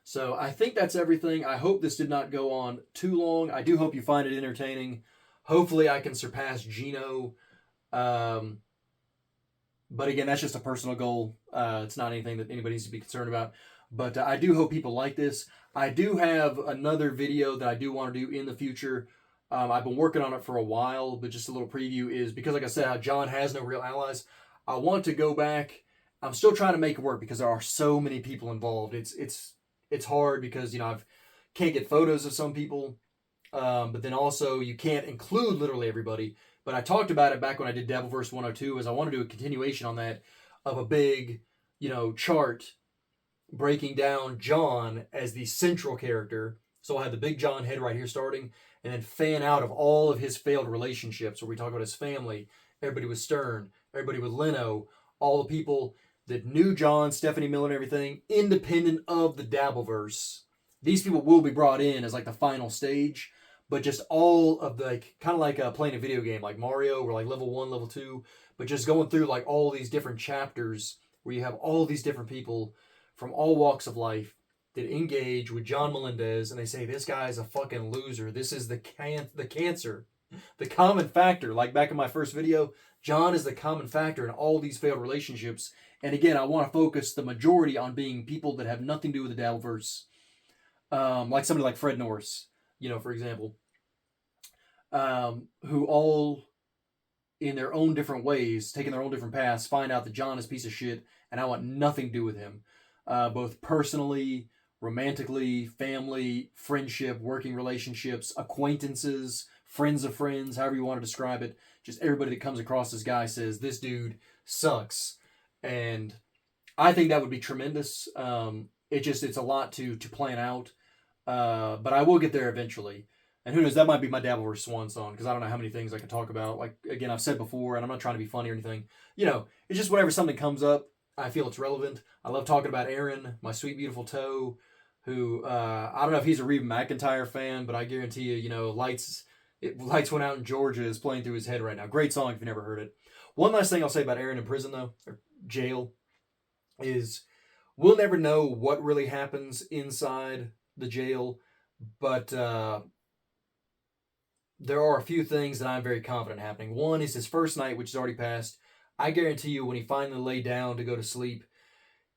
So I think that's everything. I hope this did not go on too long. I do hope you find it entertaining. Hopefully I can surpass Geno. But again, that's just a personal goal. It's not anything that anybody needs to be concerned about. But I do hope people like this. I do have another video that I do want to do in the future. I've been working on it for a while, but just a little preview is because, like I said, how John has no real allies. I want to go back. I'm still trying to make it work because there are so many people involved. It's hard because, I can't get photos of some people, but then also you can't include literally everybody. But I talked about it back when I did Dabbleverse 102, as I want to do a continuation on that of a big, chart breaking down John as the central character. So I'll have the big John head right here starting, and then fan out of all of his failed relationships where we talk about his family, everybody with Stern, everybody with Leno, all the people that knew John, Stephanie Miller, and everything, independent of the Dabbleverse. These people will be brought in as like the final stage, but just all of the, kind of like playing a video game like Mario, where like level 1, level 2, but just going through like all these different chapters where you have all these different people from all walks of life that engage with John Melendez, and they say, this guy is a fucking loser. This is the cancer, the common factor. Like back in my first video, John is the common factor in all these failed relationships. And again, I want to focus the majority on being people that have nothing to do with the Dabbleverse. Like somebody like Fred Norris, for example, who all, in their own different ways, taking their own different paths, find out that John is a piece of shit, and I want nothing to do with him. Both personally, romantically, family, friendship, working relationships, acquaintances, friends of friends, however you want to describe it. Just everybody that comes across this guy says, this dude sucks. And I think that would be tremendous. It's a lot to plan out. But I will get there eventually. And who knows, that might be my Dabbleverse swan song, because I don't know how many things I can talk about. Like, again, I've said before, and I'm not trying to be funny or anything. It's just whenever something comes up, I feel it's relevant. I love talking about Aaron, my sweet, beautiful toe, who, I don't know if he's a Reba McEntire fan, but I guarantee you, Lights Went Out in Georgia is playing through his head right now. Great song if you never heard it. One last thing I'll say about Aaron in prison, though, or jail, is we'll never know what really happens inside the jail, but there are a few things that I'm very confident happening. One is his first night, which is already passed. I guarantee you when he finally lay down to go to sleep,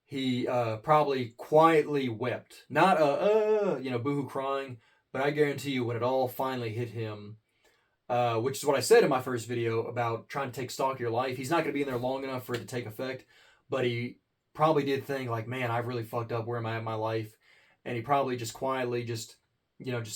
he probably quietly wept. Not boohoo crying, but I guarantee you when it all finally hit him, which is what I said in my first video about trying to take stock of your life. He's not going to be in there long enough for it to take effect, but he probably did think like, man, I've really fucked up. Where am I in my life? And he probably just quietly, just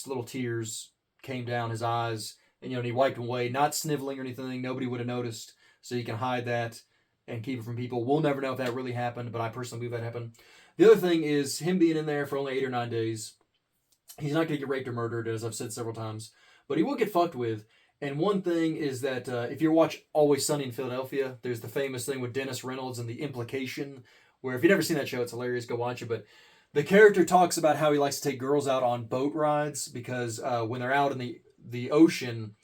little tears came down his eyes, and he wiped them away, not sniveling or anything. Nobody would have noticed, so you can hide that and keep it from people. We'll never know if that really happened, but I personally believe that happened. The other thing is him being in there for only 8 or 9 days. He's not going to get raped or murdered, as I've said several times, but he will get fucked with. And one thing is that if you watch Always Sunny in Philadelphia, there's the famous thing with Dennis Reynolds and the implication, where if you've never seen that show, it's hilarious. Go watch it. But the character talks about how he likes to take girls out on boat rides because when they're out in the ocean,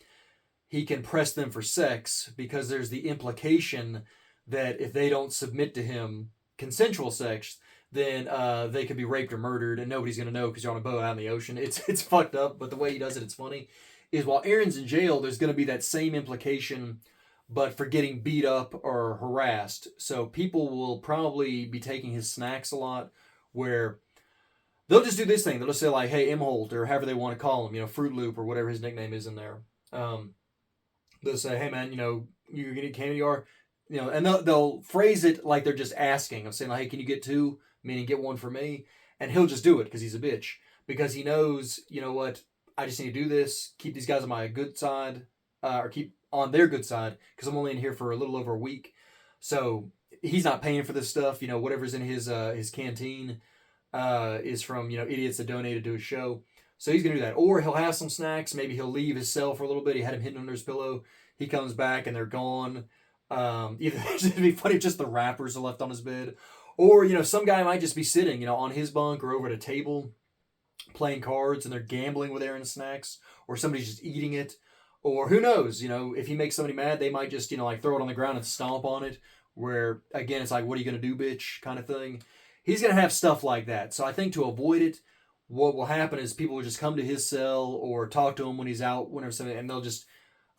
he can press them for sex because there's the implication that if they don't submit to him consensual sex, then they could be raped or murdered, and nobody's going to know because you're on a boat out in the ocean. It's fucked up, but the way he does it, it's funny, is while Aaron's in jail, there's going to be that same implication, but for getting beat up or harassed. So people will probably be taking his snacks a lot, where they'll just do this thing. They'll just say like, hey, Imholte, or however they want to call him, Fruit Loop, or whatever his nickname is in there. They'll say, hey, man, you're going to get candy, and they'll phrase it like they're just asking. I'm saying like, hey, can you get 2? Meaning get 1 for me. And he'll just do it because he's a bitch. Because he knows, what, I just need to do this, keep these guys on my good side, or keep on their good side, because I'm only in here for a little over a week. So he's not paying for this stuff. Whatever's in his canteen is from, idiots that donated to his show. So he's going to do that. Or he'll have some snacks. Maybe he'll leave his cell for a little bit. He had him hidden under his pillow. He comes back and they're gone. Either it'd be funny if just the wrappers are left on his bed. Or, some guy might just be sitting, on his bunk or over at a table playing cards and they're gambling with Aaron's snacks. Or somebody's just eating it. Or who knows, if he makes somebody mad, they might just, like throw it on the ground and stomp on it. Where, again, it's like, what are you going to do, bitch, kind of thing. He's going to have stuff like that. So I think to avoid it, what will happen is people will just come to his cell or talk to him when he's out, whenever something, and they'll just,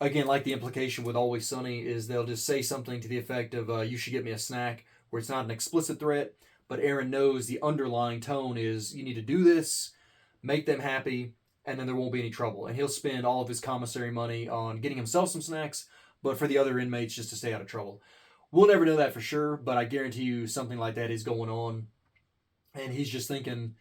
again, like the implication with Always Sunny, is they'll just say something to the effect of, you should get me a snack, where it's not an explicit threat, but Aaron knows the underlying tone is, you need to do this, make them happy, and then there won't be any trouble. And he'll spend all of his commissary money on getting himself some snacks, but for the other inmates just to stay out of trouble. We'll never know that for sure, but I guarantee you something like that is going on. And he's just thinking,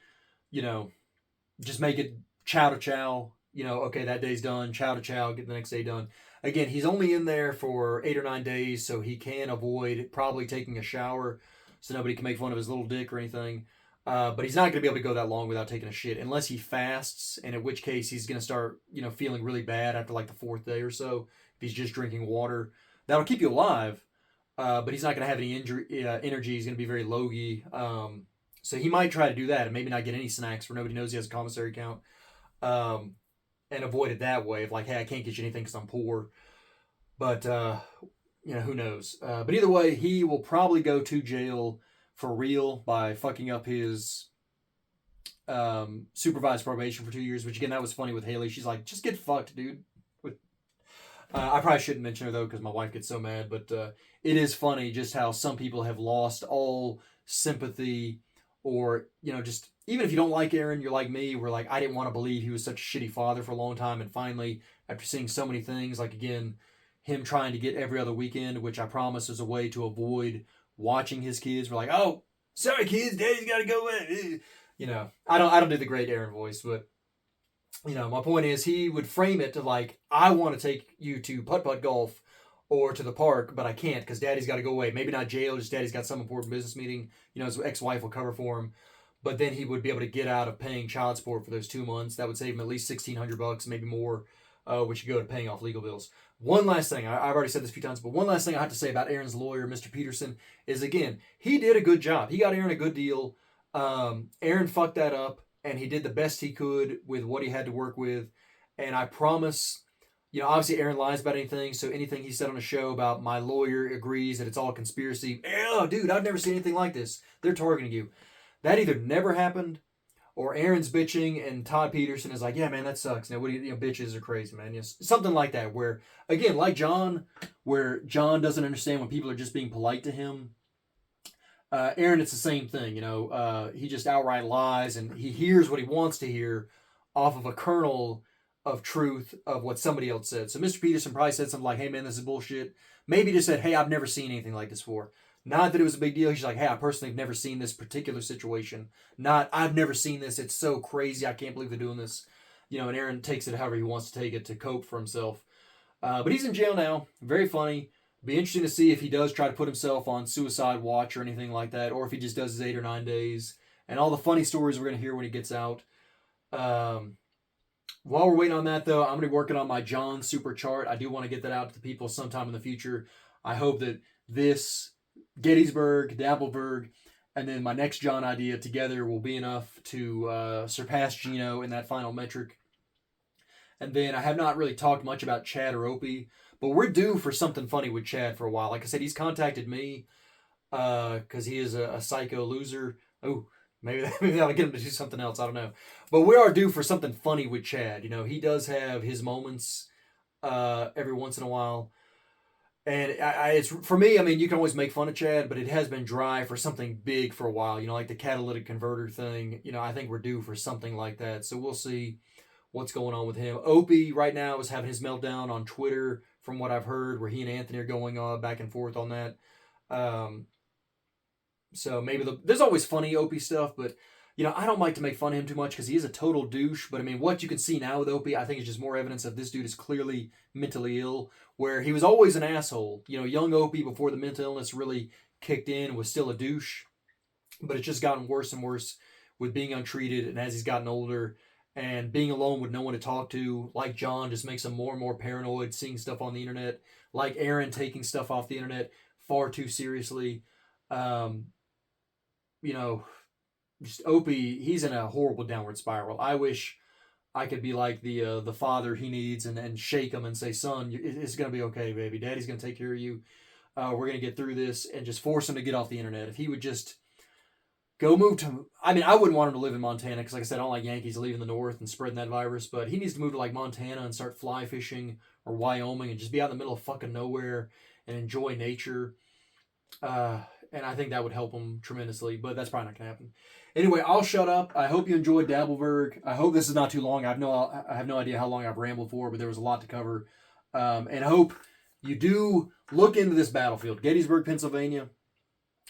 just make it chow to chow. Okay, that day's done. Chow to chow, get the next day done. Again, he's only in there for 8 or 9 days, so he can avoid probably taking a shower so nobody can make fun of his little dick or anything. But he's not going to be able to go that long without taking a shit unless he fasts, and in which case he's going to start, feeling really bad after like the 4th day or so if he's just drinking water. That'll keep you alive, but he's not going to have any energy. He's going to be very logy. So he might try to do that and maybe not get any snacks where nobody knows he has a commissary account, and avoid it that way of like, hey, I can't get you anything because I'm poor. But, who knows? But either way, he will probably go to jail for real by fucking up his supervised probation for 2 years, which again, that was funny with Haley. She's like, just get fucked, dude. I probably shouldn't mention her though because my wife gets so mad, but it is funny just how some people have lost all sympathy, or just even if you don't like Aaron, you're like me, where like I didn't want to believe he was such a shitty father for a long time, and finally after seeing so many things, like again him trying to get every other weekend, which I promise is a way to avoid watching his kids. We're like, oh, sorry kids, daddy's got to go in. I don't do the great Aaron voice, but my point is he would frame it to like, I want to take you to putt-putt golf or to the park, but I can't because daddy's got to go away. Maybe not jail, just daddy's got some important business meeting. His ex-wife will cover for him, but then he would be able to get out of paying child support for those 2 months. That would save him at least $1,600, maybe more, which would go to paying off legal bills. One last thing, I've already said this a few times, but one last thing I have to say about Aaron's lawyer, Mr. Peterson, is again, he did a good job. He got Aaron a good deal. Aaron fucked that up, and he did the best he could with what he had to work with. And I promise, obviously Aaron lies about anything, so anything he said on the show about my lawyer agrees that it's all conspiracy. Oh, dude, I've never seen anything like this. They're targeting you. That either never happened, or Aaron's bitching, and Todd Peterson is like, yeah, man, that sucks. What do you, bitches are crazy, man. Something like that, where, again, like John, where John doesn't understand when people are just being polite to him. Aaron, it's the same thing, he just outright lies, and he hears what he wants to hear off of a kernel of truth of what somebody else said. So Mr. Peterson probably said something like, hey, man, this is bullshit. Maybe just said, hey, I've never seen anything like this before. Not that it was a big deal. He's like, hey, I personally have never seen this particular situation. Not, I've never seen this. It's so crazy. I can't believe they're doing this. And Aaron takes it however he wants to take it to cope for himself. But he's in jail now. Very funny. Be interesting to see if he does try to put himself on suicide watch or anything like that, or if he just does his 8 or 9 days. And all the funny stories we're going to hear when he gets out. While we're waiting on that, though, I'm going to be working on my John super chart. I do want to get that out to the people sometime in the future. I hope that this, Gettysburg, Dabbleburg, and then my next John idea together will be enough to surpass Geno in that final metric. And then I have not really talked much about Chad or Opie, but we're due for something funny with Chad for a while. Like I said, he's contacted me because he is a psycho loser. Oh, maybe that'll get him to do something else. I don't know. But we are due for something funny with Chad. He does have his moments every once in a while. And it's for me, you can always make fun of Chad, but it has been dry for something big for a while. Like the catalytic converter thing. I think we're due for something like that. So we'll see what's going on with him. Opie right now is having his meltdown on Twitter, from what I've heard, where he and Anthony are going back and forth on that. So maybe there's always funny Opie stuff, but I don't like to make fun of him too much because he is a total douche. But what you can see now with Opie, I think is just more evidence of this dude is clearly mentally ill, where he was always an asshole. Young Opie before the mental illness really kicked in was still a douche, but it's just gotten worse and worse with being untreated, and as he's gotten older and being alone with no one to talk to, like John, just makes him more and more paranoid, seeing stuff on the internet, like Aaron taking stuff off the internet far too seriously. Just Opie, he's in a horrible downward spiral. I wish I could be like the father he needs and shake him and say, son, it's going to be okay, baby. Daddy's going to take care of you. We're going to get through this, and just force him to get off the internet. If he would just go move to, I mean, I wouldn't want him to live in Montana because, like I said, I don't like Yankees leaving the north and spreading that virus, but he needs to move to like Montana and start fly fishing, or Wyoming, and just be out in the middle of fucking nowhere and enjoy nature. And I think that would help him tremendously, but that's probably not going to happen. Anyway, I'll shut up. I hope you enjoyed Dabbleverse. I hope this is not too long. I have no idea how long I've rambled for, but there was a lot to cover. And I hope you do look into this battlefield, Gettysburg, Pennsylvania.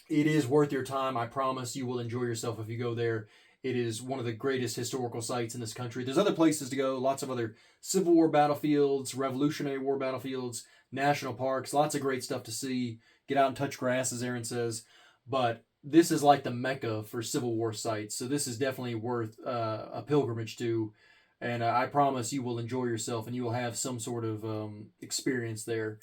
It is worth your time. I promise you will enjoy yourself if you go there. It is one of the greatest historical sites in this country. There's other places to go, lots of other Civil War battlefields, Revolutionary War battlefields, national parks, lots of great stuff to see. Get out and touch grass, as Aaron says. But this is like the Mecca for Civil War sites. So this is definitely worth a pilgrimage to. And I promise you will enjoy yourself and you will have some sort of experience there.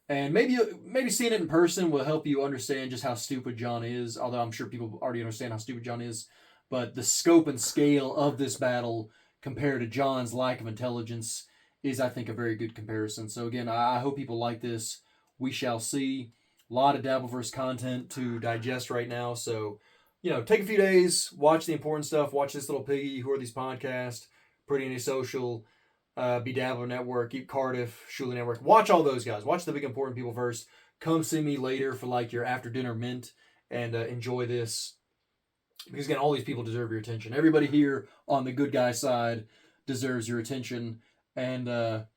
And maybe seeing it in person will help you understand just how stupid John is. Although I'm sure people already understand how stupid John is. But the scope and scale of this battle compared to John's lack of intelligence is, I think, a very good comparison. So again, I hope people like this. We shall see. A lot of Dabbleverse content to digest right now. So, take a few days, watch the important stuff, watch this little piggy, Who Are These Podcasts, Pretty Any Social, Be Dabbler Network, Eat Cardiff, Shuli Network. Watch all those guys. Watch the big important people first. Come see me later for like your after dinner mint and enjoy this. Because again, all these people deserve your attention. Everybody here on the good guy side deserves your attention. And I'm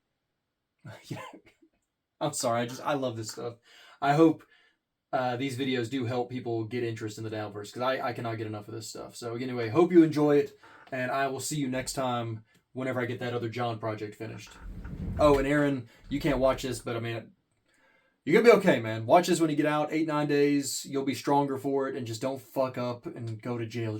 sorry, I love this stuff. I hope these videos do help people get interest in the Dabbleverse, because I cannot get enough of this stuff. So anyway, hope you enjoy it, and I will see you next time whenever I get that other John project finished. Oh, and Aaron, you can't watch this, but I mean, you're going to be okay, man. Watch this when you get out, 8-9 days. You'll be stronger for it, and just don't fuck up and go to jail.